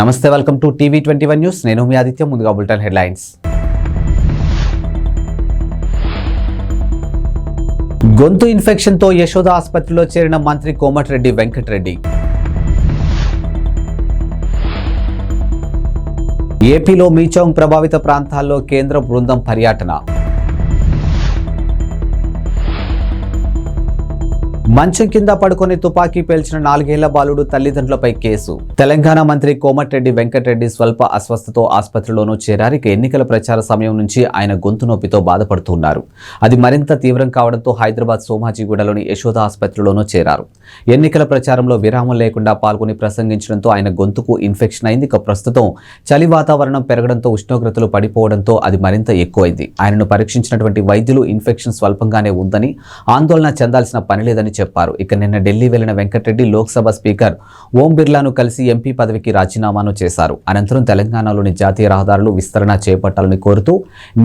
నమస్తే, welcome to TV 21 news. నేను మీ ఆదిత్య. ముందుగా బులెటిన్ హెడ్లైన్స్. గొంతు ఇన్ఫెక్షన్తో యశోద ఆసుపత్రిలో చేరిన మంత్రి కోమటిరెడ్డి వెంకటరెడ్డి. ఏపీలో మీచౌంగ్ ప్రభావిత ప్రాంతాల్లో కేంద్ర బృందం పర్యటన. మంచం కింద పడుకొని తుపాకీ పేల్చిన 4 ఏళ్ల బాలుడు తల్లిదండ్రులపై కేసు. తెలంగాణ మంత్రి కోమటిరెడ్డి వెంకటరెడ్డి స్వల్ప అస్వస్థతో ఆసుపత్రిలోనూ చేరారు. ఎన్నికల ప్రచార సమయం నుంచి ఆయన గొంతు నొప్పితో బాధపడుతున్నారు. అది మరింత తీవ్రం కావడంతో హైదరాబాద్ సోమాజిగూడలోని యశోద ఆసుపత్రిలోనూ చేరారు. ఎన్నికల ప్రచారంలో విరామం లేకుండా పాల్గొని ప్రసంగించడంతో ఆయన గొంతుకు ఇన్ఫెక్షన్ అయింది. ప్రస్తుతం చలి వాతావరణం పెరగడంతో ఉష్ణోగ్రతలు పడిపోవడంతో అది మరింత ఎక్కువైంది. ఆయనను పరీక్షించినటువంటి వైద్యులు ఇన్ఫెక్షన్ స్వల్పంగానే ఉందని, ఆందోళన చెందాల్సిన పని లేదని చెప్పారు. ఇక నిన్న ఢిల్లీ వెళ్లిన వెంకటరెడ్డి లోక్సభ స్పీకర్ ఓం బిర్లాను కలిసి ఎంపీ పదవికి రాజీనామాను చేశారు. అనంతరం తెలంగాణలోని జాతీయ రహదారులు విస్తరణ చేపట్టాలని కోరుతూ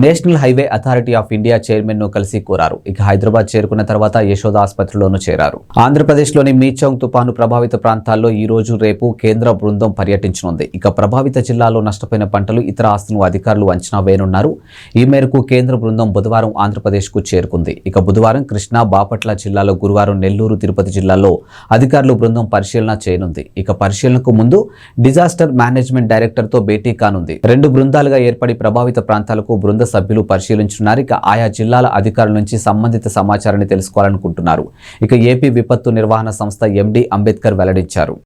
national highway authority of India chairman ను కలిసి కోరారు. ఇక హైదరాబాద్ చేరుకున్న తర్వాత యశోద ఆసుపత్రిలోనూ చేరారు. ఆంధ్రప్రదేశ్లోని మీచౌంగ్ తుపాను ప్రభావిత ప్రాంతాల్లో ఈ రోజు రేపు కేంద్ర బృందం పర్యటించనుంది. ఇక ప్రభావిత జిల్లాలో నష్టపోయిన పంటలు, ఇతర ఆస్తులను అధికారులు అంచనా వేయనున్నారు. ఈ మేరకు కేంద్ర బృందం బుధవారం ఆంధ్రప్రదేశ్ కు చేరుకుంది. ఇక బుధవారం కృష్ణా, బాపట్ల జిల్లాలో, గురువారం నెల్లూరు, తిరుపతి జిల్లాల్లో అధికారులు బృందం పరిశీలన చేయనుంది. ఇక పరిశీలనకు ముందు డిజాస్టర్ మేనేజ్మెంట్ డైరెక్టర్ తో భేటీ కానుంది. 2 బృందాలుగా ఏర్పడి ప్రభావిత ప్రాంతాలకు బృంద సభ్యులు పరిశీలించున్నారు. ఇక ఆయా జిల్లాల అధికారుల నుంచి సంబంధిత సమాచారాన్ని తెలుసుకోవాలనుకుంటున్నారు. ఇక ఏపీ విపత్తు నిర్వహణ సంస్థ ఎండీ అంబేద్కర్ వెల్లడించారు.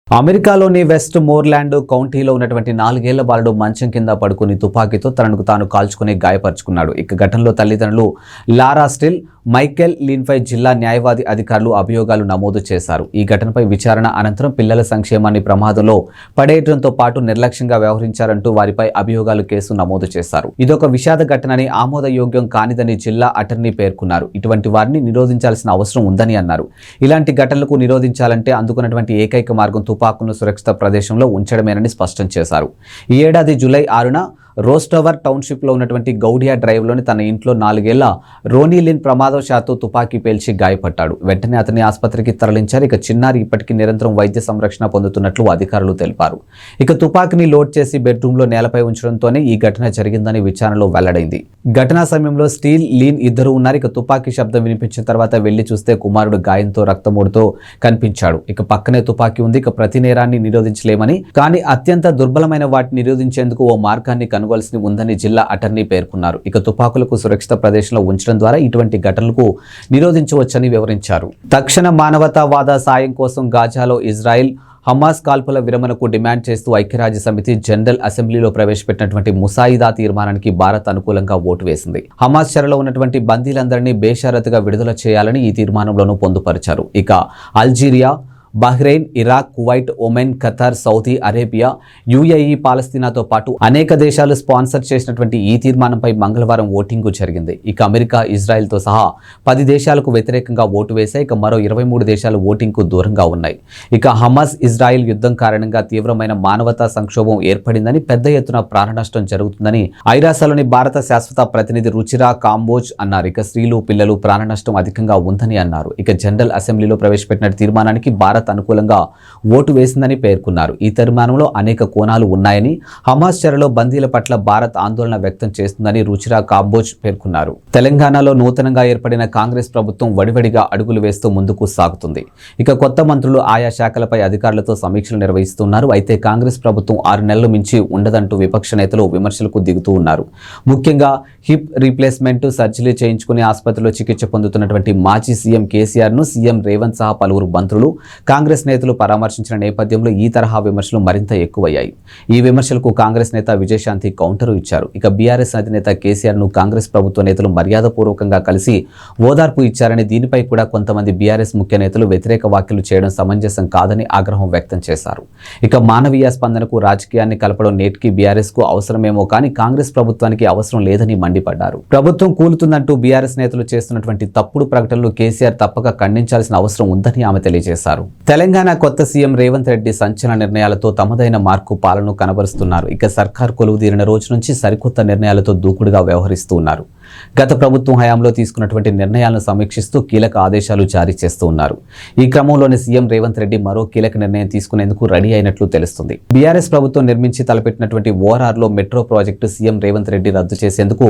అమెరికాలోని వెస్ట్ మోర్లాండ్ కౌంటీలో ఉన్నటువంటి 4 ఏళ్ల బాలుడు మంచం కింద పడుకుని తుపాకీతో తనకు తాను కాల్చుకుని గాయపరుచుకున్నాడు. ఇక ఘటనలో తల్లిదండ్రులు లారా స్టిల్, మైకెల్ లిన్పై జిల్లా న్యాయవాది అధికారులు అభియోగాలు నమోదు చేశారు. ఈ ఘటనపై విచారణ అనంతరం పిల్లల సంక్షేమాన్ని ప్రమాదంలో పడేయడంతో పాటు నిర్లక్ష్యంగా వ్యవహరించారంటూ వారిపై అభియోగాలు కేసు నమోదు చేశారు. ఇదొక విషాద ఘటనని, ఆమోదయోగ్యం కానిదని జిల్లా అటర్నీ పేర్కొన్నారు. ఇటువంటి వారిని నిరోధించాల్సిన అవసరం ఉందని అన్నారు. ఇలాంటి ఘటనలకు నిరోధించాలంటే అందుకున్నటువంటి ఏకైక మార్గం తుపాకును సురక్షిత ప్రదేశంలో ఉంచడమేనని స్పష్టం చేశారు. ఈ ఏడాది జూలై 6న రోస్టవర్ టౌన్షిప్లో ఉన్నటువంటి గౌడియా డ్రైవ్లోని తన ఇంట్లో 4 ఏళ్ల రోనీలిన్ ప్రమాదవశాత్తు తుపాకీ పేల్చి గాయపడ్డాడు. వెంటనే అతని ఆసుపత్రికి తరలించారు. ఇక చిన్నారి ఇప్పటికీ నిరంతరం వైద్య సంరక్షణ పొందుతున్నట్లు అధికారులు తెలిపారు. ఇక తుపాకీని లోడ్ చేసి బెడ్రూమ్లో నేలపై ఉంచడంతోనే ఈ ఘటన జరిగిందని విచారణలో వెల్లడైంది. ఘటనా సమయంలో స్టీల్, లీన్ ఇద్దరు ఉన్నారు. ఇక తుపాకీ శబ్దం వినిపించిన తర్వాత వెళ్లి చూస్తే కుమారుడు గాయంతో, రక్తమూడుతో కనిపించాడు. ఇక పక్కనే తుపాకీ ఉంది. ఇక ప్రతి నేరాన్ని నిరోధించలేమని, కానీ అత్యంత దుర్బలమైన వాటిని నిరోధించేందుకు ఓ మార్గాన్ని కనుగొల్సి ఉందని జిల్లా అటర్నీ పేర్కొన్నారు. ఇక తుపాకులకు సురక్షిత ప్రదేశంలో ఉంచడం ద్వారా ఇటువంటి ఘటనలకు నిరోధించవచ్చని వివరించారు. తక్షణ మానవతావాద సాయం కోసం గాజాలో ఇజ్రాయెల్ హమాస్ కాల్పుల విరమణకు డిమాండ్ చేస్తూ ఐక్యరాజ్య సమితి జనరల్ అసెంబ్లీలో ప్రవేశపెట్టినటువంటి ముసాయిదా తీర్మానానికి భారత్ అనుకూలంగా ఓటు వేసింది. హమాస్ చెరలో ఉన్నటువంటి బందీలందరినీ బేషరతుగా విడుదల చేయాలని ఈ తీర్మానంలోనూ పొందుపరిచారు. ఇక Algeria, Bahrain, Iraq, Kuwait, Oman, Qatar, Saudi Arabia, UAE, పాలస్తీనాతో పాటు అనేక దేశాలు స్పాన్సర్ చేసినటువంటి ఈ తీర్మానంపై మంగళవారం ఓటింగు జరిగింది. ఇక అమెరికా, ఇజ్రాయెల్తో సహా 10 దేశాలకు వ్యతిరేకంగా ఓటు వేశాయి. ఇక మరో 23 దేశాలు ఓటింగ్కు దూరంగా ఉన్నాయి. ఇక హమాస్ ఇజ్రాయెల్ యుద్ధం కారణంగా తీవ్రమైన మానవతా సంక్షోభం ఏర్పడిందని, పెద్ద ఎత్తున ప్రాణనష్టం జరుగుతుందని ఐరాసలోని భారత శాశ్వత ప్రతినిధి రుచిరా కాంబోజ్ అన్నారు. ఇక స్త్రీలు, పిల్లలు ప్రాణనష్టం అధికంగా ఉందని అన్నారు. ఇక జనరల్ అసెంబ్లీలో ప్రవేశపెట్టిన తీర్మానానికి భారత్ అనుకూలంగా ఓటు వేసిందని పేర్కొన్నారు. ఈ తీర్మానంలో అనేక కోణాలు ఉన్నాయని, హమాస్ చెరలో బందీల పట్ల భారత్ ఆందోళన వ్యక్తం చేస్తుందని రుచిరా కాంబోజ్ పేర్కొన్నారు. తెలంగాణలో నూతనంగా ఏర్పడిన కాంగ్రెస్ ప్రభుత్వం వడివడిగా అడుగులు వేస్తూ ముందుకు సాగుతుంది. ఇక కొత్త మంత్రులు ఆయా శాఖలపై అధికారులతో సమీక్షలు నిర్వహిస్తున్నారు. అయితే కాంగ్రెస్ ప్రభుత్వం 6 నెలలు మించి ఉండదంటూ విపక్ష నేతలు విమర్శలకు దిగుతూ ఉన్నారు. ముఖ్యంగా హిప్ రీప్లేస్మెంట్ సర్జరీ చేయించుకుని ఆసుపత్రిలో చికిత్స పొందుతున్నటువంటి మాజీ సీఎం కేసీఆర్ ను సీఎం రేవంత్ సహా పలువురు మంత్రులు కాంగ్రెస్ నేతలు పరామర్శించిన నేపథ్యంలో ఈ తరహా విమర్శలు మరింత ఎక్కువయ్యాయి. ఈ విమర్శలకు కాంగ్రెస్ నేత విజయశాంతి కౌంటర్ ఇచ్చారు. ఇక బీఆర్ఎస్ అధినేత కేసీఆర్ ను కాంగ్రెస్ ప్రభుత్వ నేతలు మర్యాదపూర్వకంగా కలిసి ఓదార్పు ఇచ్చారని, దీనిపై కూడా కొంతమంది బీఆర్ఎస్ ముఖ్య నేతలు వ్యతిరేక వ్యాఖ్యలు చేయడం సమంజసం కాదని ఆగ్రహం వ్యక్తం చేశారు. ఇక మానవీయ స్పందనకు రాజకీయాన్ని కలపడం నేటికి బీఆర్ఎస్ కు అవసరమేమో కానీ కాంగ్రెస్ ప్రభుత్వానికి అవసరం లేదని మండిపడ్డారు. ప్రభుత్వం కూలుతుందంటూ బీఆర్ఎస్ నేతలు చేస్తున్నటువంటి తప్పుడు ప్రకటనలు కేసీఆర్ తప్పక ఖండించాల్సిన అవసరం ఉందని ఆమె తెలియజేశారు. తెలంగాణ కొత్త సీఎం రేవంత్ రెడ్డి సంచలన నిర్ణయాలతో తమదైన మార్కు పాలన కనబరుస్తున్నారు. ఇక సర్కార్ కొలువుదీరిన రోజు నుంచి సరికొత్త నిర్ణయాలతో దూకుడుగా వ్యవహరిస్తూ ఉన్నారు. గత ప్రభుత్వం హయాంలో తీసుకున్నటువంటి నిర్ణయాలను సమీక్షిస్తూ కీలక ఆదేశాలు జారీ చేస్తూ ఉన్నారు. ఈ క్రమంలోనే సీఎం రేవంత్ రెడ్డి మరో కీలక నిర్ణయం తీసుకునేందుకు రెడీ అయినట్లు తెలుస్తుంది. బీఆర్ఎస్ ప్రభుత్వం నిర్మించి తలపెట్టినటువంటి ఓఆర్ఆర్లో metro project CM Revanth Reddy రద్దు చేసేందుకు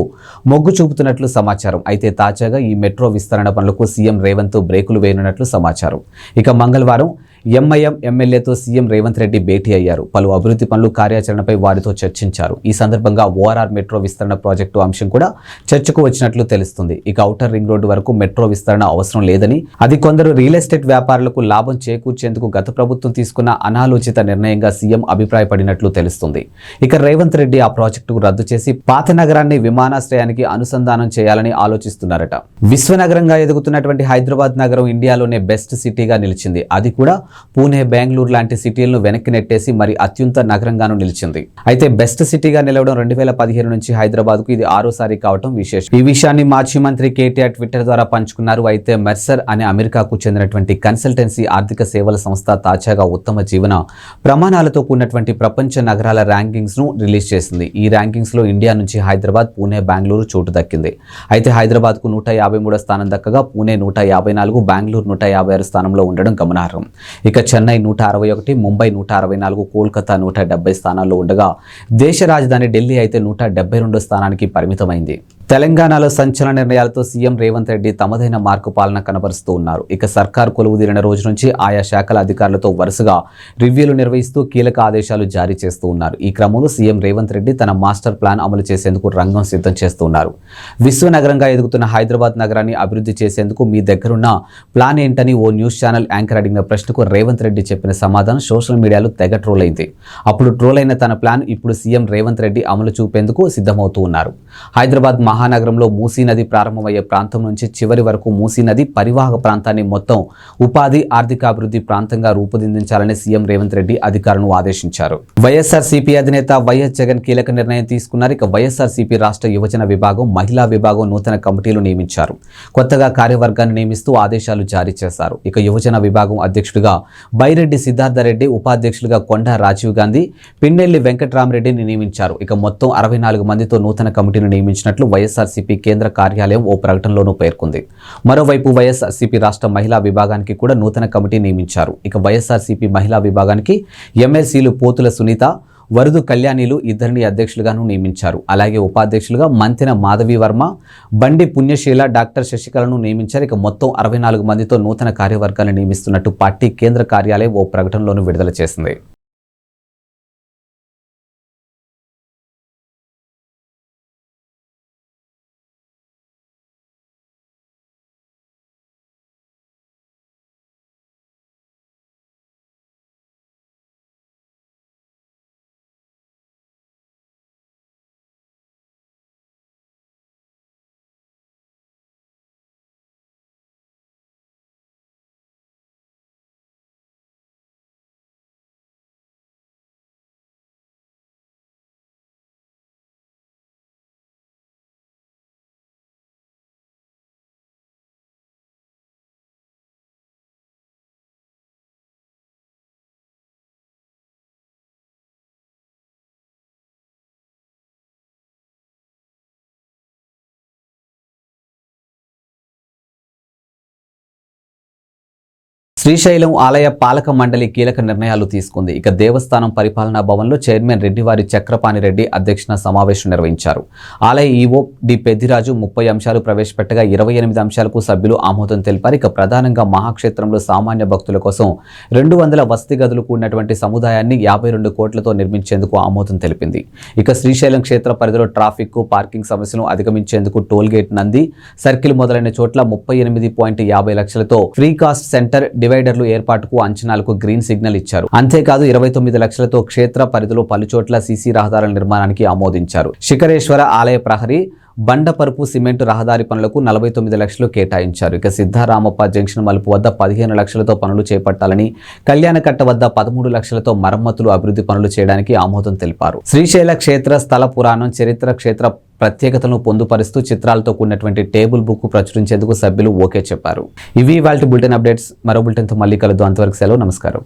మొగ్గు చూపుతున్నట్లు సమాచారం. అయితే తాజాగా ఈ మెట్రో విస్తరణ పనులకు సీఎం రేవంత్ బ్రేకులు వేయనున్నట్లు సమాచారం. ఇక మంగళవారం ఎంఐఎం ఎమ్మెల్యేతో సీఎం రేవంత్ రెడ్డి భేటీ అయ్యారు. పలు అభివృద్ధి పనులు కార్యాచరణపై వారితో చర్చించారు. ఈ సందర్భంగా ఓఆర్ఆర్ మెట్రో విస్తరణ ప్రాజెక్టు అంశం కూడా చర్చకు వచ్చినట్లు తెలుస్తుంది. ఇక ఔటర్ రింగ్ రోడ్డు వరకు మెట్రో విస్తరణ అవసరం లేదని, అది కొందరు రియల్ ఎస్టేట్ వ్యాపారులకు లాభం చేకూర్చేందుకు గత ప్రభుత్వం తీసుకున్న అనాలోచిత నిర్ణయంగా సీఎం అభిప్రాయపడినట్లు తెలుస్తుంది. ఇక రేవంత్ రెడ్డి ఆ ప్రాజెక్టుకు రద్దు చేసి పాత నగరాన్ని విమానాశ్రయానికి అనుసంధానం చేయాలని ఆలోచిస్తున్నారట. విశ్వనగరంగా ఎదుగుతున్నటువంటి హైదరాబాద్ నగరం ఇండియాలోనే బెస్ట్ సిటీగా నిలిచింది. అది కూడా పూణే, బెంగళూరు లాంటి సిటీలను వెనక్కి నెట్టేసి మరి అత్యున్నత నగరంగాను నిలిచింది. అయితే బెస్ట్ సిటీగా నిలవడం 2015 నుంచి హైదరాబాద్ కు ఇది 6వ కావడం విశేషం. ఈ విషయాన్ని మాజీ మంత్రి కేటీఆర్ ట్విట్టర్ ద్వారా పంచుకున్నారు. అయితే మెర్సర్ అనే అమెరికాకు చెందినటువంటి కన్సల్టెన్సీ ఆర్థిక సేవల సంస్థ తాజాగా ఉత్తమ జీవన ప్రమాణాలతో కూడినటువంటి ప్రపంచ నగరాల ర్యాంకింగ్స్ ను రిలీజ్ చేసింది. ఈ ర్యాంకింగ్స్ లో ఇండియా నుంచి హైదరాబాద్, పూణే, బెంగళూరు చోటు దక్కింది. అయితే హైదరాబాద్ కు 153వ స్థానం దక్కగా పూణే 154, బెంగళూరు 156 స్థానంలో ఉండడం గమనార్హం. ఇక చెన్నై 161, ముంబై 164, కోల్కతా 170 స్థానాల్లో ఉండగా దేశ రాజధాని ఢిల్లీ అయితే 172 స్థానానికి పరిమితమైంది. తెలంగాణలో సంచలన నిర్ణయాలతో సీఎం రేవంత్ రెడ్డి తమదైన మార్కు పాలన కనబరుస్తూ ఉన్నారు. ఇక సర్కార్ కొలువుదీరిన రోజు నుంచి ఆయా శాఖల అధికారులతో వరుసగా రివ్యూలు నిర్వహిస్తూ కీలక ఆదేశాలు జారీ చేస్తూ ఉన్నారు. ఈ క్రమంలో సీఎం రేవంత్ రెడ్డి తన మాస్టర్ ప్లాన్ అమలు చేసేందుకు రంగం సిద్ధం చేస్తూ ఉన్నారు. విశ్వనగరంగా ఎదుగుతున్న హైదరాబాద్ నగరాన్ని అభివృద్ధి చేసేందుకు మీ దగ్గరున్న ప్లాన్ ఏంటని ఓ న్యూస్ ఛానల్ యాంకర్ అడిగిన ప్రశ్నకు రేవంత్ రెడ్డి చెప్పిన సమాధానం సోషల్ మీడియాలో తెగ ట్రోల్ అయింది. అప్పుడు ట్రోల్ అయిన తన ప్లాన్ ఇప్పుడు సీఎం రేవంత్ రెడ్డి అమలు చూపేందుకు సిద్ధమవుతూ ఉన్నారు. హైదరాబాద్ మహానగరంలో మూసీ నది ప్రారంభమయ్యే ప్రాంతం నుంచి చివరి వరకు మూసీ నది పరివాహక ప్రాంతాన్ని మొత్తం ఉపాధి, ఆర్థికాభివృద్ధి ప్రాంతంగా రూపుదిద్దించాలని సీఎం రేవంత్ రెడ్డి అధికారులను ఆదేశించారు. వైఎస్ఆర్సీపీ అధినేత వైఎస్ జగన్ కీలక నిర్ణయం తీసుకున్నారు. ఇక వైఎస్ఆర్సీపీ రాష్ట్ర యువజన విభాగం, మహిళా విభాగం నూతన కమిటీలు నియమించారు. కొత్తగా కార్యవర్గాన్ని నియమిస్తూ ఆదేశాలు జారీ చేశారు. ఇక యువజన విభాగం అధ్యక్షుడిగా బైరెడ్డి సిద్ధార్థరెడ్డి, ఉపాధ్యక్షులుగా కొండా రాజీవ్ గాంధీ, పిన్నెల్లి వెంకట్రామరెడ్డిని నియమించారు. ఇక మొత్తం 64 మందితో నూతన కమిటీని నియమించినట్లు వైఎస్ఆర్సీపీ కేంద్ర కార్యాలయం ఓ ప్రకటనలోనూ పేర్కొంది. మరోవైపు వైఎస్ఆర్సీపీ రాష్ట్ర మహిళా విభాగానికి కూడా నూతన కమిటీ నియమించారు. ఇక వైఎస్ఆర్సీపీ మహిళా విభాగానికి ఎమ్మెల్సీలు పోతుల సునీత, వరదు కళ్యాణిలు ఇద్దరిని అధ్యక్షులుగాను నియమించారు. అలాగే ఉపాధ్యక్షులుగా మంతెన మాధవి వర్మ, బండి పుణ్యశీల, డాక్టర్ శశికళను నియమించారు. ఇక మొత్తం 64 మందితో నూతన కార్యవర్గాన్ని నియమిస్తున్నట్టు పార్టీ కేంద్ర కార్యాలయం ఓ ప్రకటనలోనూ విడుదల చేసింది. శ్రీశైలం ఆలయ పాలక మండలి కీలక నిర్ణయాలు తీసుకుంది. ఇక దేవస్థానం పరిపాలనా భవన్లో చైర్మన్ రెడ్డివారి చక్రపాణి రెడ్డి అధ్యక్షన సమావేశం నిర్వహించారు. ఆలయ ఈవో డి పెద్దిరాజు 30 అంశాలు ప్రవేశపెట్టగా 28 అంశాలకు సభ్యులు ఆమోదం తెలిపారు. ఇక ప్రధానంగా మహాక్షేత్రంలో సామాన్య భక్తుల కోసం 200 వసతి గదులు కూడినటువంటి సముదాయాన్ని 52 కోట్లతో నిర్మించేందుకు ఆమోదం తెలిపింది. ఇక శ్రీశైలం క్షేత్ర పరిధిలో ట్రాఫిక్, పార్కింగ్ సమస్యలను అధిగమించేందుకు టోల్ గేట్, నంది సర్కిల్ మొదలైన చోట్ల 38.50 లక్షలతో ఫ్రీ కాస్ట్ సెంటర్, డివైడర్ డివైడర్లు ఏర్పాటుకు అంచనాలకు గ్రీన్ సిగ్నల్ ఇచ్చారు. అంతేకాదు 29 లక్షలతో క్షేత్ర పరిధిలో పలుచోట్ల సీసీ రహదారుల నిర్మాణానికి ఆమోదించారు. శిఖరేశ్వర ఆలయ ప్రహరీ బండపరుపు సిమెంటు రహదారి పనులకు 49 లక్షలు కేటాయించారు. ఇక సిద్ధారామప్ప జంక్షన్ మలుపు వద్ద 15 లక్షలతో పనులు చేపట్టాలని, కళ్యాణకట్ట వద్ద 13 లక్షలతో మరమ్మతులు అభివృద్ధి పనులు చేయడానికి ఆమోదం తెలిపారు. శ్రీశైల క్షేత్ర స్థల పురాణం చరిత్ర క్షేత్ర ప్రత్యేకతలను పొందుపరుస్తూ చిత్రాలతో కూడినటువంటి టేబుల్ బుక్ ప్రచురించేందుకు సభ్యులు ఓకే చెప్పారు. ఇవి ఇవాల్టి బులెటిన్ అప్డేట్స్. మరో బులెటిన్తో మళ్ళీ కలుద్దాం. అంతవరకు సెలవు. నమస్కారం.